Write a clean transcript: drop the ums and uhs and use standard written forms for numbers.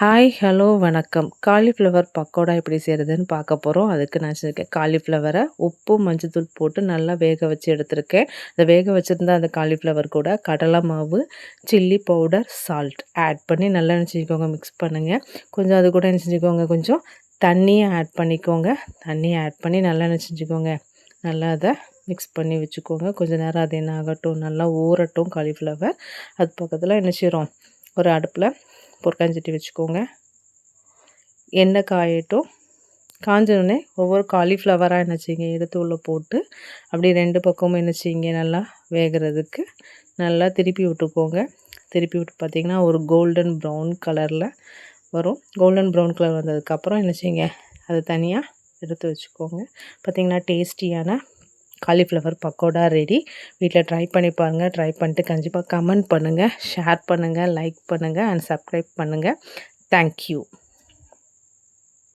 Hi, hello, வணக்கம். Cauliflower pakoda எப்படி செய்கிறதுன்னு பார்க்க போகிறோம். அதுக்கு நான் வச்சுருக்கேன் காலிஃப்ளவரை உப்பு, மஞ்சத்தூள் போட்டு நல்லா வேக வச்சு எடுத்திருக்கேன். அந்த வேக வச்சிருந்த அந்த காலிஃப்ளவர் கூட கடலை மாவு, சில்லி பவுடர், சால்ட் ஆட் பண்ணி நல்லா என்ன செஞ்சுக்கோங்க, மிக்ஸ் பண்ணுங்கள். கொஞ்சம் அது கூட என்ன செஞ்சுக்கோங்க, கொஞ்சம் தண்ணியை ஆட் பண்ணிக்கோங்க. தண்ணியை ஆட் பண்ணி நல்லா என்ன செஞ்சுக்கோங்க, நல்லா அதை மிக்ஸ் பண்ணி வச்சுக்கோங்க. கொஞ்சம் நேரம் அது என்ன ஆகட்டும், நல்லா ஊறட்டும் காலிஃப்ளவர். அது பக்கத்தில் என்ன செய்கிறோம், ஒரு அடுப்பில் பொற்காஞ்சட்டி வச்சுக்கோங்க. எண்ணெய் காயட்டும். காஞ்சோடனே ஒவ்வொரு காலிஃப்ளவராக என்ன செய்யுங்க, எடுத்து உள்ளே போட்டு அப்படி 2 பக்கமும் என்ன செய்யுங்க, நல்லா வேகிறதுக்கு நல்லா திருப்பி விட்டுக்கோங்க. திருப்பி விட்டு பார்த்திங்கன்னா ஒரு கோல்டன் ப்ரௌன் கலரில் வரும். கோல்டன் ப்ரௌன் கலர் வந்ததுக்கப்புறம் என்ன செய்யுங்க, அதை தனியாக எடுத்து வச்சுக்கோங்க. பார்த்திங்கன்னா டேஸ்டியான காலிஃப்ளவர் பக்கோடா ரெடி. வீட்டில் ட்ரை பண்ணி பாருங்கள். ட்ரை பண்ணிட்டு கண்டிப்பாக கமெண்ட் பண்ணுங்கள், ஷேர் பண்ணுங்கள், லைக் பண்ணுங்கள் அண்ட் சப்ஸ்கிரைப் பண்ணுங்கள். தேங்க்யூ.